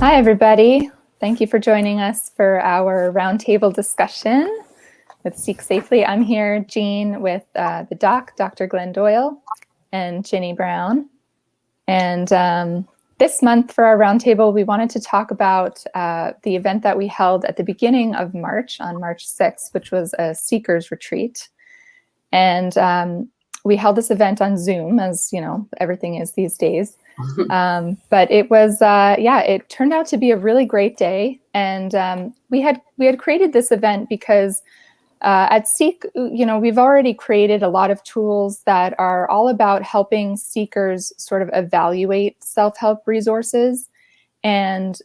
Hi, everybody. Thank you for joining us for our roundtable discussion with Seek Safely. I'm here, Jean, with the doc, Dr. Glenn Doyle, and Ginny Brown. And this month for our roundtable, we wanted to talk about the event that we held at the beginning of March, on March 6th, which was a Seekers Retreat. And we held this event on Zoom, as you know, everything is these days. But it was, it turned out to be a really great day. And we had created this event because at Seek, we've already created a lot of tools that are all about helping seekers sort of evaluate self-help resources. And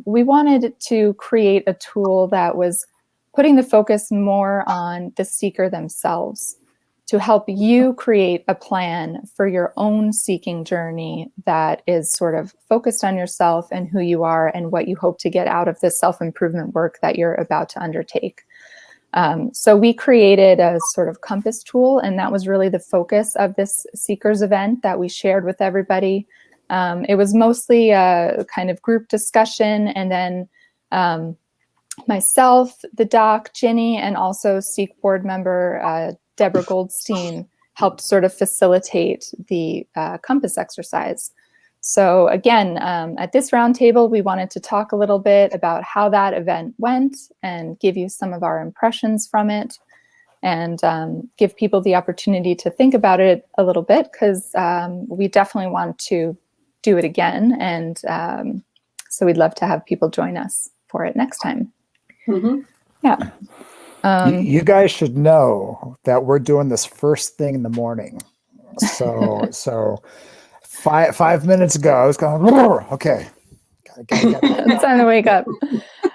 we wanted to create a tool that was putting the focus more on the seeker themselves, to help you create a plan for your own seeking journey that is sort of focused on yourself and who you are and what you hope to get out of the self-improvement work that you're about to undertake. So we created a sort of compass tool, and that was really the focus of this Seekers event that we shared with everybody. It was mostly a kind of group discussion, and then myself, the doc, Ginny, and also Seek board member Deborah Goldstein helped sort of facilitate the compass exercise. So again, at this roundtable, we wanted to talk a little bit about how that event went and give you some of our impressions from it, and give people the opportunity to think about it a little bit, because we definitely want to do it again. And so we'd love to have people join us for it next time. Mm-hmm. Yeah. You guys should know that we're doing this first thing in the morning. So 5 minutes ago, I was going, okay. It's time to wake up.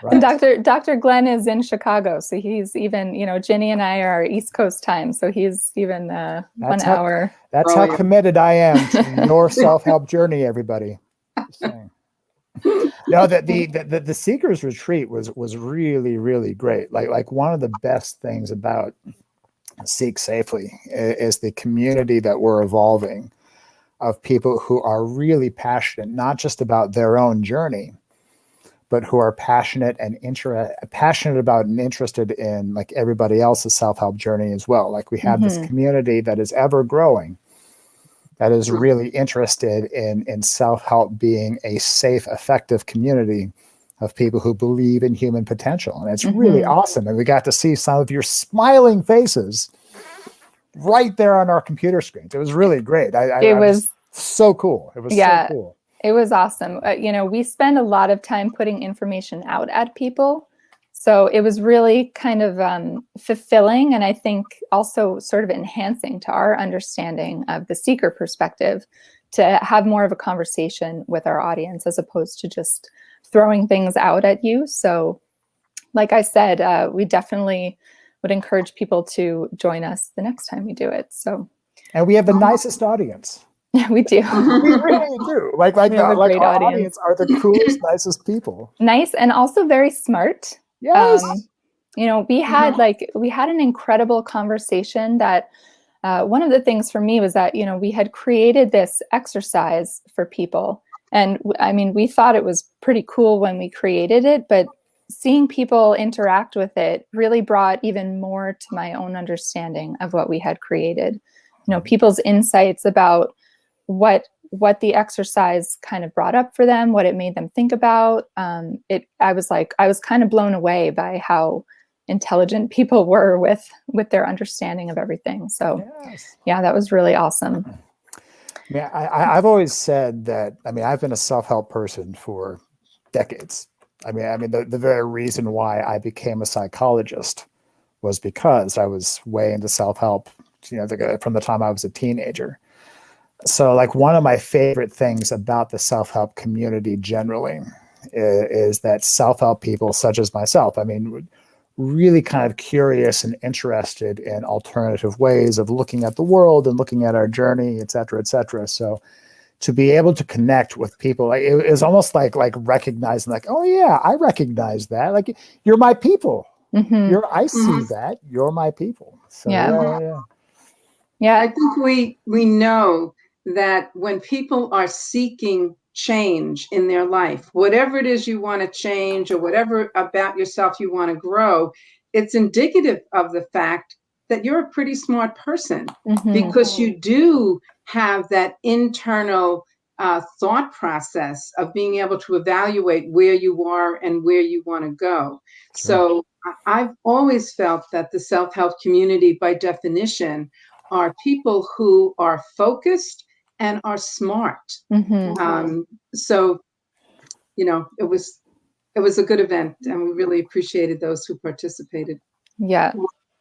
Right. And Dr. Glenn is in Chicago, so he's even, Ginny and I are East Coast time, so he's even 1 hour. That's how committed I am to your self-help journey, everybody. No, the Seekers Retreat was really, really great. Like one of the best things about Seek Safely is the community that we're evolving of people who are really passionate, not just about their own journey, but who are passionate about and interested in like everybody else's self-help journey as well. Like we have this community that is ever growing, that is really interested in self-help being a safe, effective community of people who believe in human potential. And it's really awesome. And we got to see some of your smiling faces right there on our computer screens. It was really great. It was so cool. It was so cool. It was awesome. We spend a lot of time putting information out at people. So it was really kind of fulfilling, and I think also sort of enhancing to our understanding of the seeker perspective to have more of a conversation with our audience as opposed to just throwing things out at you. So like I said, we definitely would encourage people to join us the next time we do it. And we have the nicest audience. Yeah, we do. We really do. Like our audience are the coolest, nicest people. Nice, and also very smart. Yes. We had an incredible conversation that one of the things for me was that, we had created this exercise for people. And I mean, we thought it was pretty cool when we created it, but seeing people interact with it really brought even more to my own understanding of what we had created. People's insights about what the exercise kind of brought up for them, what it made them think about. I was kind of blown away by how intelligent people were with their understanding of everything. So yeah, that was really awesome. Yeah, I've always said that, I've been a self-help person for decades. The very reason why I became a psychologist was because I was way into self-help, from the time I was a teenager. So like one of my favorite things about the self-help community generally is that self-help people such as myself, really kind of curious and interested in alternative ways of looking at the world and looking at our journey, et cetera, et cetera. So to be able to connect with people, it was almost like recognizing like, oh yeah, I recognize that. Like you're my people. I see that. You're my people. So yeah. I think we know that when people are seeking change in their life, whatever it is you want to change or whatever about yourself you want to grow, it's indicative of the fact that you're a pretty smart person, because you do have that internal thought process of being able to evaluate where you are and where you want to go. Sure. So I've always felt that the self-help community, by definition, are people who are focused and are smart. So, it was a good event, and we really appreciated those who participated. Yeah.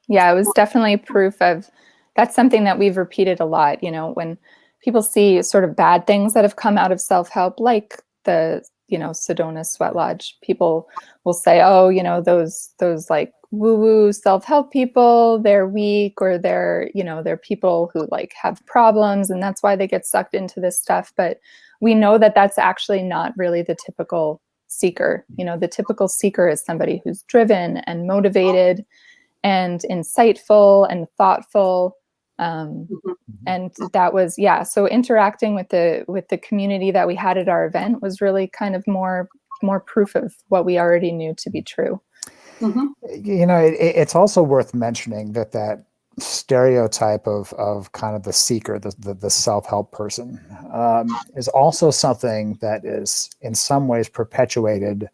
Yeah, it was definitely proof of, that's something that we've repeated a lot, when people see sort of bad things that have come out of self-help, like the, Sedona Sweat Lodge, people will say, oh, those like woo-woo self-help people, they're weak, or they're people who like have problems, and that's why they get sucked into this stuff. But we know that that's actually not really the typical seeker. The typical seeker is somebody who's driven and motivated and insightful and thoughtful. And that was, so interacting with the community that we had at our event was really kind of more proof of what we already knew to be true. It's also worth mentioning that stereotype of kind of the seeker, the self-help person, is also something that is in some ways perpetuated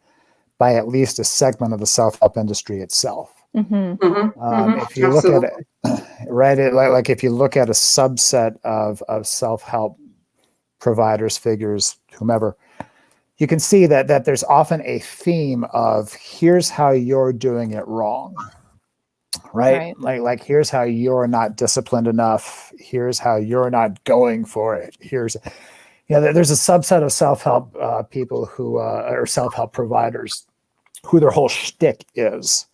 by at least a segment of the self-help industry itself. If you look at it, right, like if you look at a subset of self-help providers, figures, whomever, you can see that there's often a theme of, here's how you're doing it wrong, right? Like here's how you're not disciplined enough. Here's how you're not going for it. There's a subset of self-help people who are self-help providers who their whole shtick is,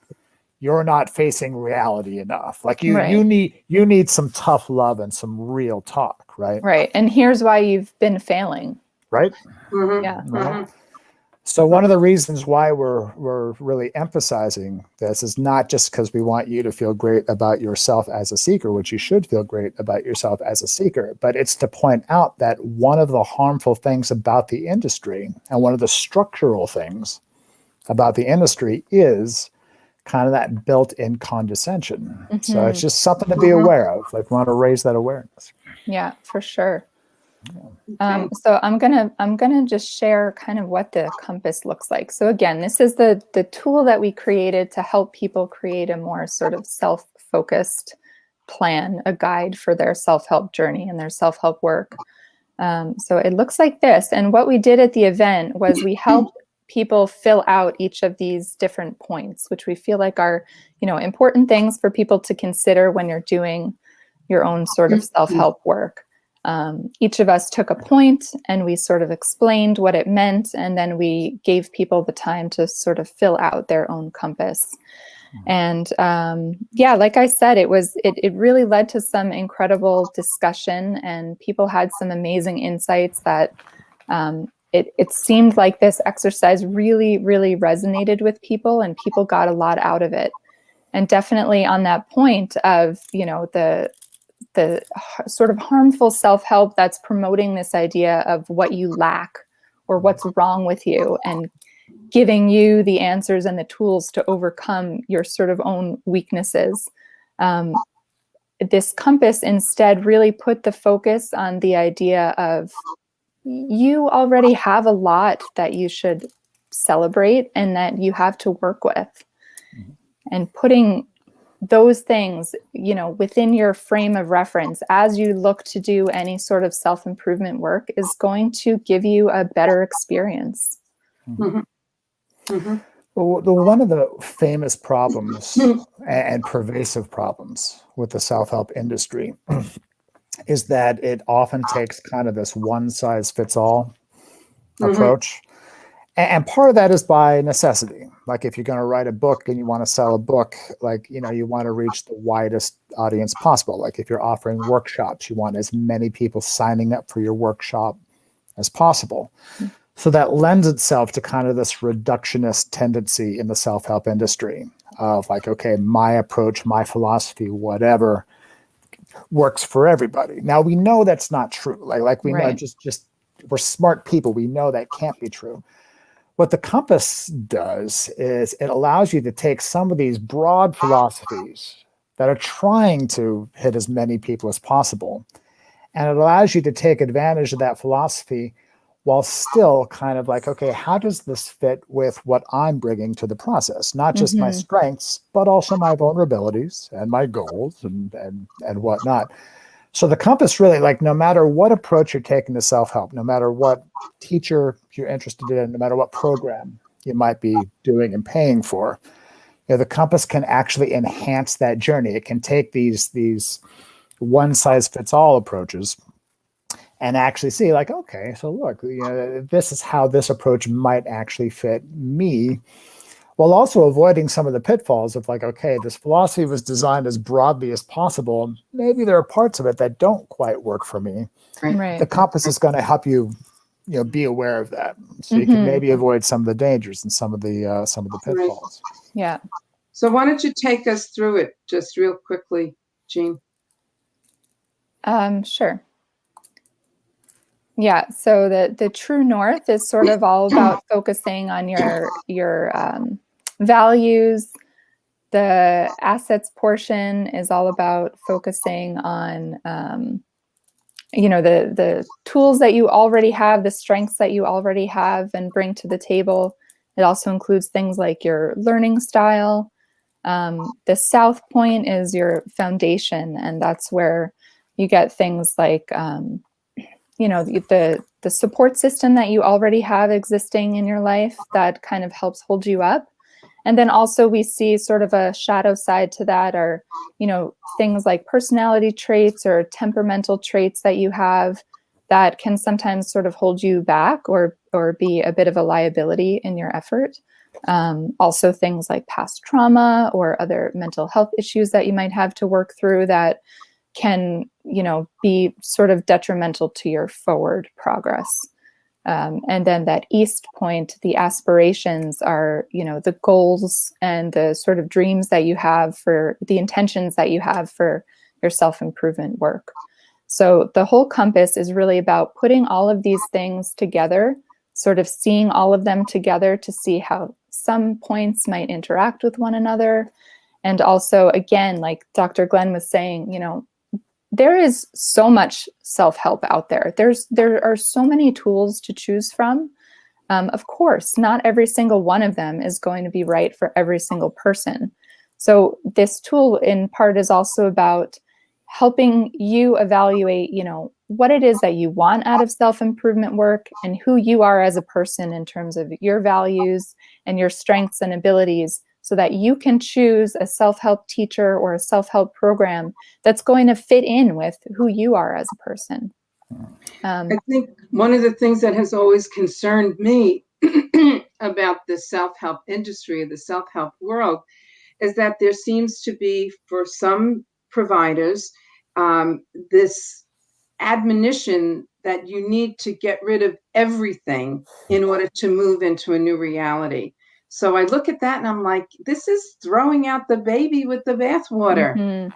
you're not facing reality enough. Like you need some tough love and some real talk, right? Right. And here's why you've been failing. Right. Yeah. Right. So one of the reasons why we're really emphasizing this is not just because we want you to feel great about yourself as a seeker, which you should feel great about yourself as a seeker, but it's to point out that one of the harmful things about the industry, and one of the structural things about the industry, is kind of that built-in condescension. So it's just something to be aware of. Like, we want to raise that awareness. Yeah, for sure. So I'm gonna just share kind of what the compass looks like. So again, this is the tool that we created to help people create a more sort of self-focused plan, a guide for their self-help journey and their self-help work. So it looks like this. And what we did at the event was we helped people fill out each of these different points, which we feel like are, important things for people to consider when you're doing your own sort of self-help work. Each of us took a point and we sort of explained what it meant, and then we gave people the time to sort of fill out their own compass. And like I said, it really led to some incredible discussion, and people had some amazing insights that it seemed like this exercise really, really resonated with people, and people got a lot out of it. And definitely on that point of, the sort of harmful self-help that's promoting this idea of what you lack or what's wrong with you, and giving you the answers and the tools to overcome your sort of own weaknesses. This compass instead really put the focus on the idea of, you already have a lot that you should celebrate and that you have to work with. And putting those things, within your frame of reference as you look to do any sort of self-improvement work is going to give you a better experience. Well, one of the famous problems and pervasive problems with the self-help industry is that it often takes kind of this one-size-fits-all approach. And part of that is by necessity. Like, if you're going to write a book and you want to sell a book, like, you want to reach the widest audience possible. Like, if you're offering workshops, you want as many people signing up for your workshop as possible. So that lends itself to kind of this reductionist tendency in the self-help industry of like, okay, my approach, my philosophy, whatever works for everybody. Now, we know that's not true. Like we know, just we're smart people. We know that can't be true. What the compass does is it allows you to take some of these broad philosophies that are trying to hit as many people as possible. And it allows you to take advantage of that philosophy while still kind of like, okay, how does this fit with what I'm bringing to the process? Not just my strengths, but also my vulnerabilities and my goals and whatnot. So the compass really, like, no matter what approach you're taking to self-help, no matter what teacher you're interested in, no matter what program you might be doing and paying for, the compass can actually enhance that journey. It can take these one-size-fits-all approaches and actually see, like, okay, so look, this is how this approach might actually fit me, while also avoiding some of the pitfalls of, like, okay, this philosophy was designed as broadly as possible. Maybe there are parts of it that don't quite work for me. Right. The compass is going to help you, be aware of that, so you can maybe avoid some of the dangers and some of the pitfalls. Yeah. So why don't you take us through it just real quickly, Jean? Sure. Yeah, so the true north is sort of all about focusing on your values. The assets portion is all about focusing on the tools that you already have, the strengths that you already have and bring to the table. It also includes things like your learning style. The south point is your foundation, and that's where you get things like the support system that you already have existing in your life that kind of helps hold you up. And then also we see sort of a shadow side to that, are, things like personality traits or temperamental traits that you have that can sometimes sort of hold you back or be a bit of a liability in your effort. Also things like past trauma or other mental health issues that you might have to work through that can, be sort of detrimental to your forward progress. And then that east point, the aspirations are, the goals and the sort of dreams that you have, for the intentions that you have for your self-improvement work. So the whole compass is really about putting all of these things together, sort of seeing all of them together to see how some points might interact with one another. And also, again, like Dr. Glenn was saying, there is so much self-help out there. There are so many tools to choose from. Of course, not every single one of them is going to be right for every single person. So this tool in part is also about helping you evaluate, what it is that you want out of self-improvement work and who you are as a person in terms of your values and your strengths and abilities, so that you can choose a self-help teacher or a self-help program that's going to fit in with who you are as a person. I think one of the things that has always concerned me about the self-help industry, the self-help world, is that there seems to be, for some providers, this admonition that you need to get rid of everything in order to move into a new reality. So I look at that and I'm like, this is throwing out the baby with the bathwater.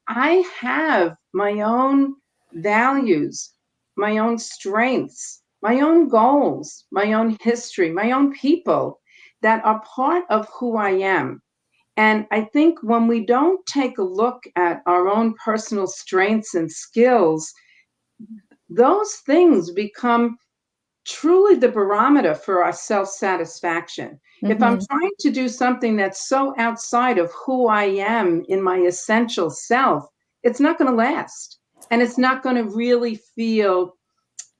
I have my own values, my own strengths, my own goals, my own history, my own people that are part of who I am. And I think when we don't take a look at our own personal strengths and skills, those things become truly the barometer for our self-satisfaction. If I'm trying to do something that's so outside of who I am in my essential self, it's not going to last. And it's not going to really feel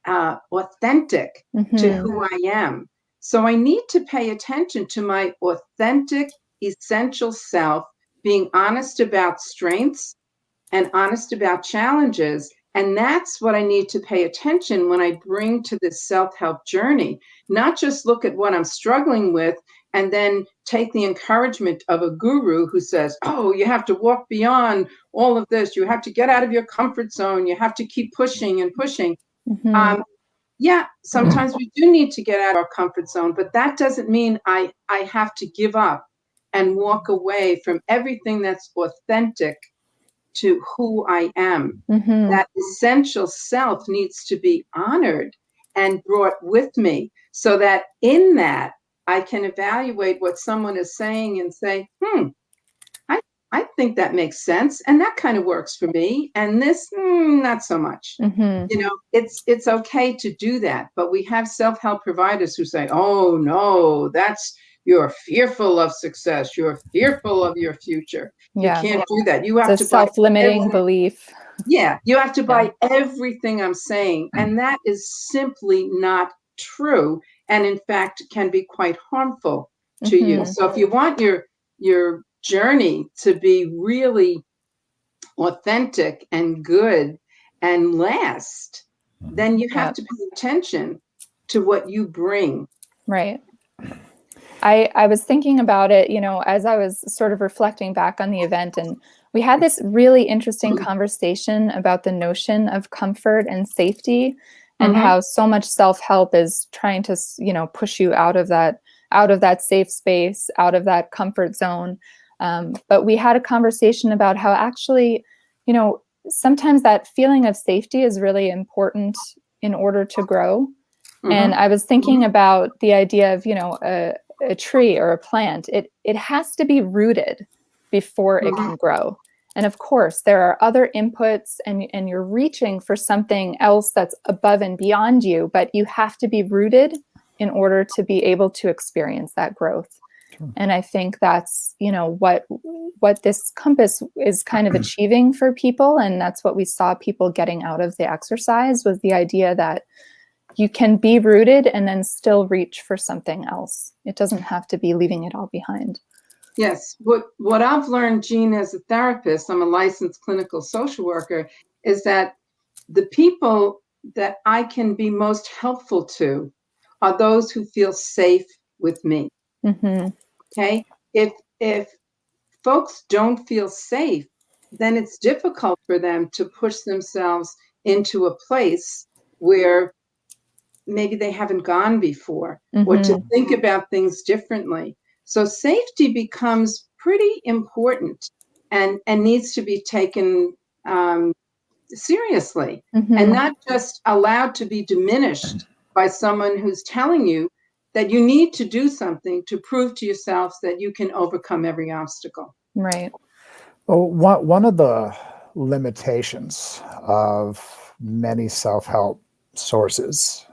authentic to who I am. So I need to pay attention to my authentic, essential self, being honest about strengths and honest about challenges. And that's what I need to pay attention when I bring to this self-help journey, not just look at what I'm struggling with and then take the encouragement of a guru who says, oh, you have to walk beyond all of this. You have to get out of your comfort zone. You have to keep pushing and pushing. Yeah, sometimes we do need to get out of our comfort zone, but that doesn't mean I have to give up and walk away from everything that's authentic to who I am. That essential self needs to be honored and brought with me, so that in that I can evaluate what someone is saying and say, I think that makes sense, and that kind of works for me, and this not so much. It's okay to do that, but we have self-help providers who say, oh no, you're fearful of success, you're fearful of your future. You can't do that. You have it's to a self-limiting belief. Yeah, you have to buy everything I'm saying, and that is simply not true, and in fact can be quite harmful to you. So if you want your journey to be really authentic and good and last, then you have to pay attention to what you bring. Right. I was thinking about it, as I was sort of reflecting back on the event, and we had this really interesting conversation about the notion of comfort and safety, and how so much self-help is trying to, push you out of that safe space, out of that comfort zone. But we had a conversation about how actually, sometimes that feeling of safety is really important in order to grow. And I was thinking about the idea of, a tree or a plant. It has to be rooted before it can grow. And of course, there are other inputs, and you're reaching for something else that's above and beyond you, but you have to be rooted in order to be able to experience that growth. And I think that's, what this compass is kind of achieving for people. And that's what we saw people getting out of the exercise, was the idea that you can be rooted and then still reach for something else. It doesn't have to be leaving it all behind. Yes. What I've learned, Jean, as a therapist, I'm a licensed clinical social worker, is that the people that I can be most helpful to are those who feel safe with me. Okay. If folks don't feel safe, then it's difficult for them to push themselves into a place where maybe they haven't gone before, or to think about things differently. So safety becomes pretty important and needs to be taken seriously, and not just allowed to be diminished by someone who's telling you that you need to do something to prove to yourselves that you can overcome every obstacle. Right. Well, one of the limitations of many self-help sources,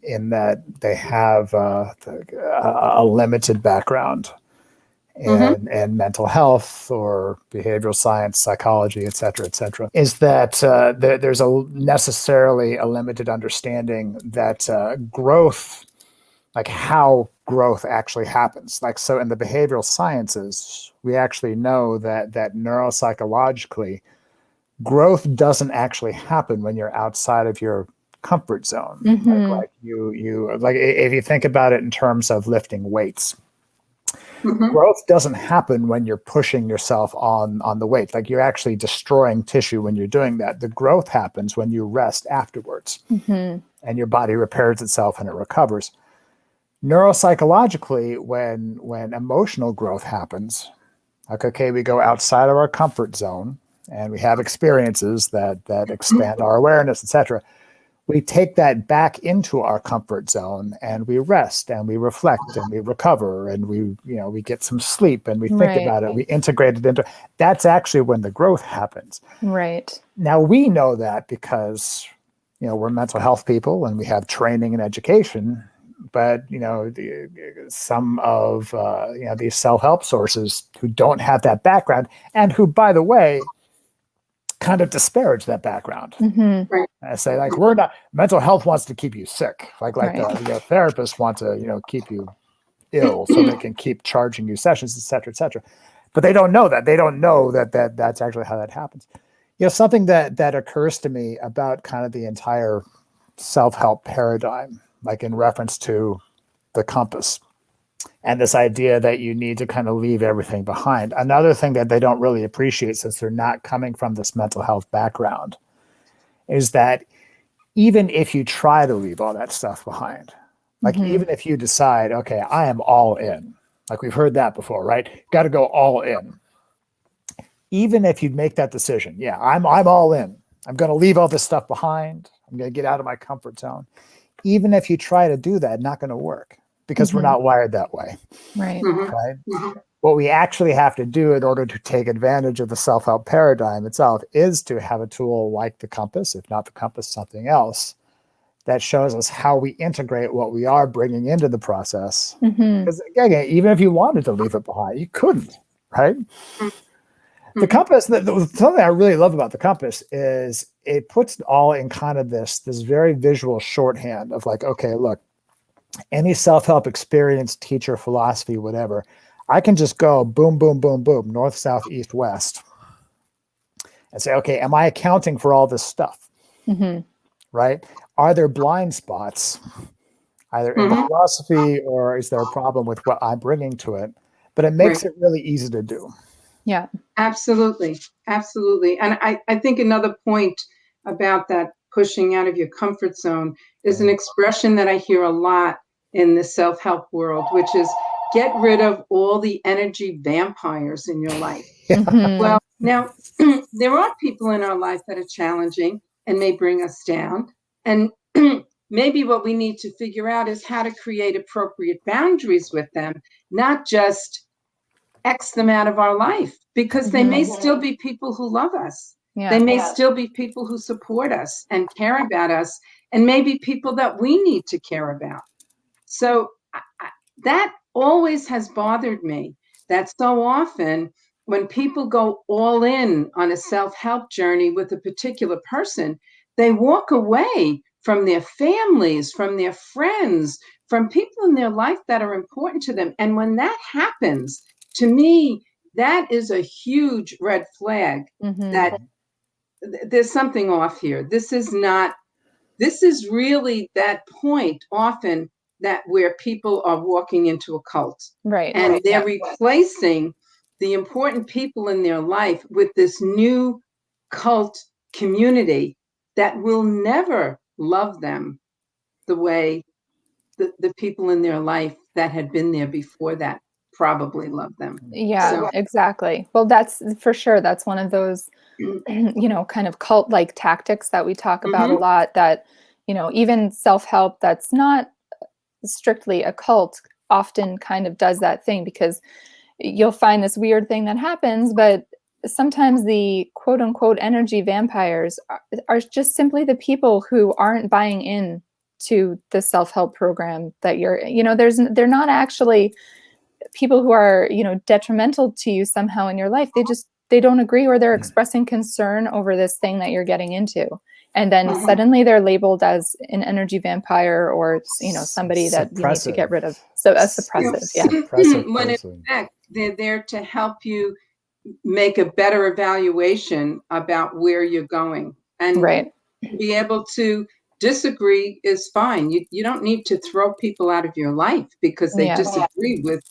in that they have a limited background in mental health or behavioral science, psychology, et cetera, is that there's necessarily a limited understanding that growth, like how growth actually happens. Like, so in the behavioral sciences, we actually know that neuropsychologically, growth doesn't actually happen when you're outside of your comfort zone. Like if you think about it in terms of lifting weights, growth doesn't happen when you're pushing yourself on the weight. Like, you're actually destroying tissue when you're doing that. The growth happens when you rest afterwards, and your body repairs itself and it recovers. Neuropsychologically, when emotional growth happens, like, okay, we go outside of our comfort zone and we have experiences that expand our awareness, etc. We take that back into our comfort zone and we rest and we reflect and we recover and we get some sleep and we think about it. We integrate it into. That's actually when the growth happens. Right. Now, we know that because we're mental health people and we have training and education. But some of these self-help sources who don't have that background, and who, by the way, kind of disparage that background. I say, like, we're not, mental health wants to keep you sick, like the therapists want to keep you ill so they can keep charging you sessions, et cetera, but they don't know that. They don't know that that's actually how that happens. Something that occurs to me about kind of the entire self-help paradigm, like in reference to the compass and this idea that you need to kind of leave everything behind. Another thing that they don't really appreciate, since they're not coming from this mental health background, is that even if you try to leave all that stuff behind, like even if you decide, okay, I am all in, like we've heard that before, right? Got to go all in. Even if you make that decision, I'm all in. I'm going to leave all this stuff behind. I'm going to get out of my comfort zone. Even if you try to do that, not going to work because we're not wired that way. Right. Right. What we actually have to do in order to take advantage of the self-help paradigm itself is to have a tool like the compass, if not the compass, something else that shows us how we integrate what we are bringing into the process. Because again, even if you wanted to leave it behind, you couldn't, right? The compass, something I really love about the compass is it puts it all in kind of this very visual shorthand of like, okay, look, any self-help experience, teacher, philosophy, whatever, I can just go boom, boom, boom, boom, north, south, east, west, and say, okay, am I accounting for all this stuff? Right? Are there blind spots, either in the philosophy, or is there a problem with what I'm bringing to it? But it makes it really easy to do. Yeah. Absolutely. Absolutely. And I think another point about that pushing out of your comfort zone is an expression that I hear a lot in the self-help world, which is get rid of all the energy vampires in your life. Well, now there are people in our life that are challenging and may bring us down. And maybe what we need to figure out is how to create appropriate boundaries with them, not just X them out of our life, because they may still be people who love us. They may still be people who support us and care about us, and maybe people that we need to care about. So that always has bothered me, that so often when people go all in on a self-help journey with a particular person, they walk away from their families, from their friends, from people in their life that are important to them. And when that happens, to me, that is a huge red flag that there's something off here. This is really that point often that where people are walking into a cult. Right. And they're replacing the important people in their life with this new cult community that will never love them the way the people in their life that had been there before that probably love them. Yeah, exactly. Well, that's for sure. That's one of those, kind of cult-like tactics that we talk about a lot, that, even self-help that's not strictly a cult often kind of does that thing, because you'll find this weird thing that happens, but sometimes the quote unquote energy vampires are just simply the people who aren't buying in to the self-help program that they're not actually people who are, detrimental to you somehow in your life. They don't agree, or they're expressing concern over this thing that you're getting into. And then suddenly they're labeled as an energy vampire, or, somebody that you need to get rid of. So that's suppressive. Yeah. When in fact, they're there to help you make a better evaluation about where you're going. And be able to disagree is fine. You don't need to throw people out of your life because they disagree with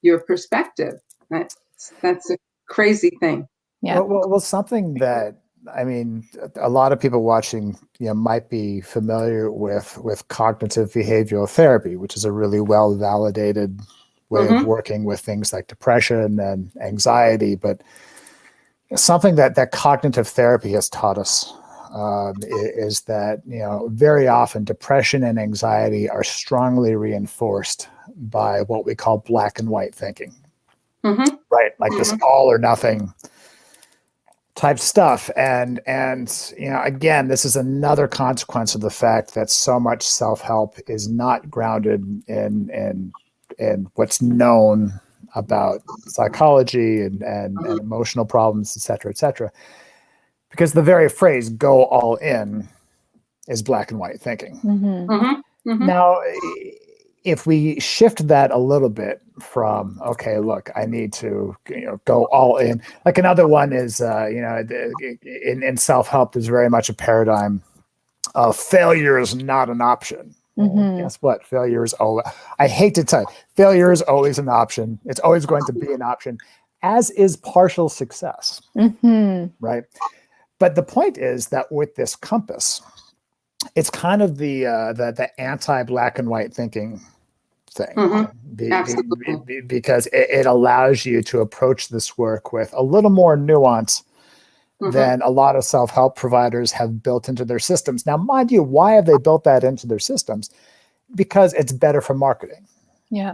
your perspective. That's a crazy thing. Yeah. Well, something that, I mean, a lot of people watching, might be familiar with cognitive behavioral therapy, which is a really well validated way of working with things like depression and anxiety. But something that cognitive therapy has taught us is that, very often depression and anxiety are strongly reinforced by what we call black and white thinking, right? Like this all or nothing type stuff. And again, this is another consequence of the fact that so much self-help is not grounded in what's known about psychology and emotional problems, et cetera, because the very phrase "go all in" is black and white thinking. Now, if we shift that a little bit from, okay, look, I need to, go all in. Like another one is, in self-help, there's very much a paradigm of failure is not an option. Well, guess what? Failure is always, I hate to tell you, failure is always an option. It's always going to be an option, as is partial success, right? But the point is that with this compass, it's kind of the anti-black and white thinking thing, because it allows you to approach this work with a little more nuance than a lot of self-help providers have built into their systems. Now, mind you, why have they built that into their systems? Because it's better for marketing. Yeah.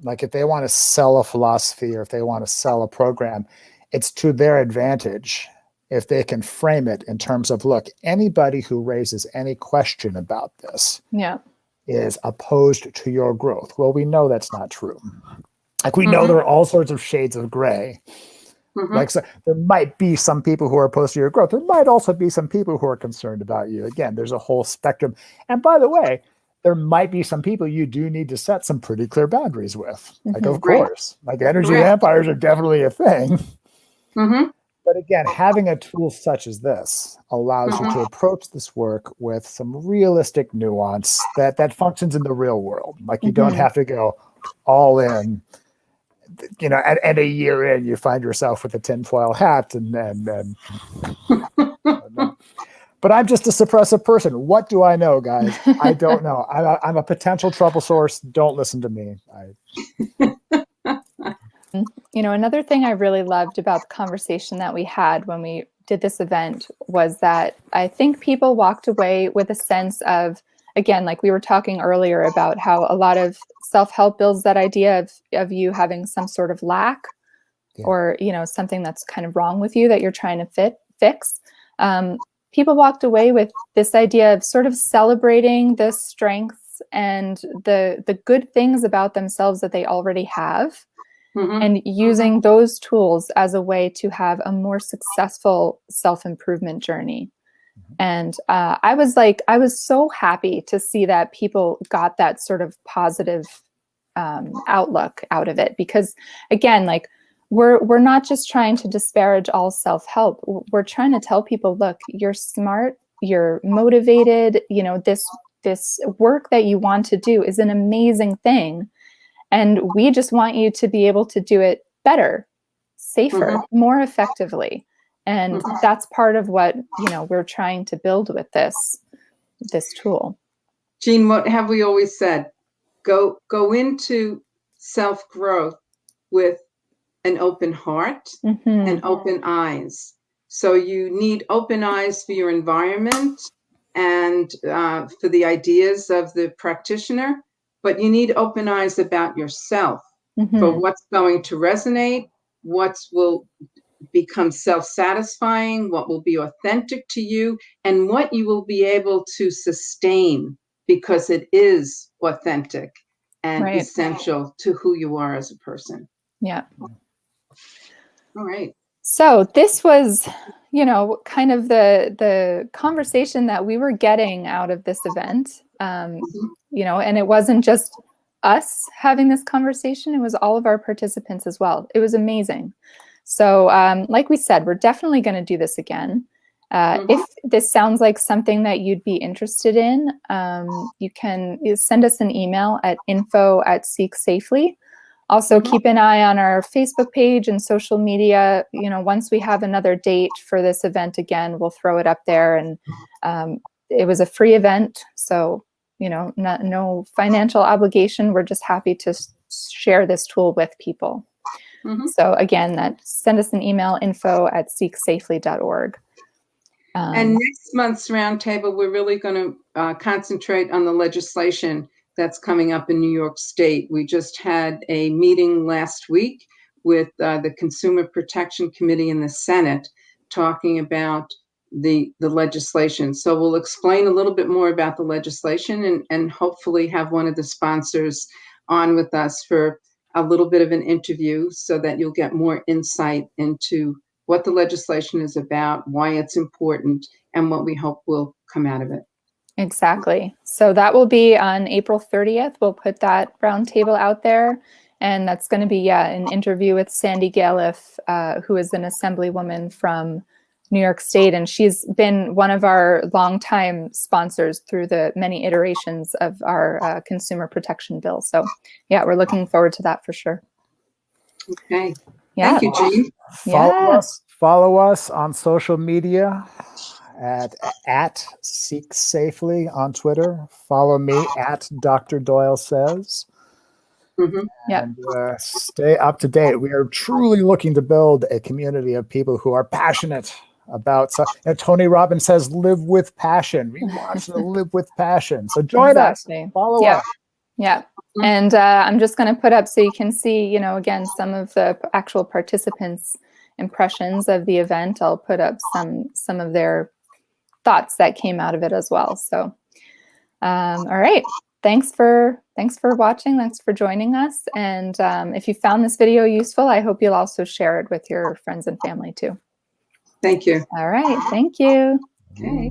Like if they want to sell a philosophy or if they want to sell a program, it's to their advantage if they can frame it in terms of, look, anybody who raises any question about this is opposed to your growth. Well, we know that's not true. Like we know there are all sorts of shades of gray. Like so there might be some people who are opposed to your growth. There might also be some people who are concerned about you. Again, there's a whole spectrum. And by the way, there might be some people you do need to set some pretty clear boundaries with. Like, of course, like energy vampires are definitely a thing. But again, having a tool such as this allows you to approach this work with some realistic nuance that functions in the real world. Like you don't have to go all in. You know, at a year in, you find yourself with a tinfoil hat and but I'm just a suppressive person. What do I know, guys? I don't know. I'm a potential trouble source. Don't listen to me. You know, another thing I really loved about the conversation that we had when we did this event was that I think people walked away with a sense of, again, like we were talking earlier about how a lot of self-help builds that idea of you having some sort of lack or, you know, something that's kind of wrong with you that you're trying to fix. People walked away with this idea of sort of celebrating the strengths and the good things about themselves that they already have and using those tools as a way to have a more successful self-improvement journey. And I was so happy to see that people got that sort of positive outlook out of it, because again, like we're not just trying to disparage all self-help. We're trying to tell people, look, you're smart, you're motivated, you know, this work that you want to do is an amazing thing. And we just want you to be able to do it better, safer, more effectively. And that's part of what, you know, we're trying to build with this tool. Jean, what have we always said? Go into self-growth with an open heart and open eyes. So you need open eyes for your environment and for the ideas of the practitioner, but you need open eyes about yourself for what's going to resonate, what will become self-satisfying, what will be authentic to you, and what you will be able to sustain because it is authentic and essential to who you are as a person. Yeah. All right. So this was, you know, kind of the conversation that we were getting out of this event, you know, and it wasn't just us having this conversation, it was all of our participants as well. It was amazing. So like we said, we're definitely going to do this again. If this sounds like something that you'd be interested in, you can send us an email at info@seeksafely. Also, keep an eye on our Facebook page and social media. You know, once we have another date for this event again, we'll throw it up there. And it was a free event, so, you know, no financial obligation. We're just happy to share this tool with people. So again, send us an email, info@seeksafely.org. And next month's roundtable, we're really going to concentrate on the legislation that's coming up in New York State. We just had a meeting last week with the Consumer Protection Committee in the Senate talking about the legislation. So we'll explain a little bit more about the legislation and hopefully have one of the sponsors on with us for a little bit of an interview so that you'll get more insight into what the legislation is about, why it's important, and what we hope will come out of it. Exactly. So that will be on April 30th. We'll put that roundtable out there. And that's going to be, an interview with Sandy Galliff, who is an assemblywoman from New York State. And she's been one of our longtime sponsors through the many iterations of our consumer protection bill. So, yeah, we're looking forward to that for sure. Okay. Yeah. Thank you, Jean. Follow us on social media at Seek Safely on Twitter. Follow me at Dr. Doyle Says. And stay up to date. We are truly looking to build a community of people who are passionate about. So, Tony Robbins says, "Live with passion." We watch the Live with Passion. So join us, follow us. Yeah. And I'm just going to put up so you can see, you know, again, some of the actual participants' impressions of the event. I'll put up some of their thoughts that came out of it as well. So, all right. Thanks for watching. Thanks for joining us. And if you found this video useful, I hope you'll also share it with your friends and family too. Thank you. All right. Thank you. Okay.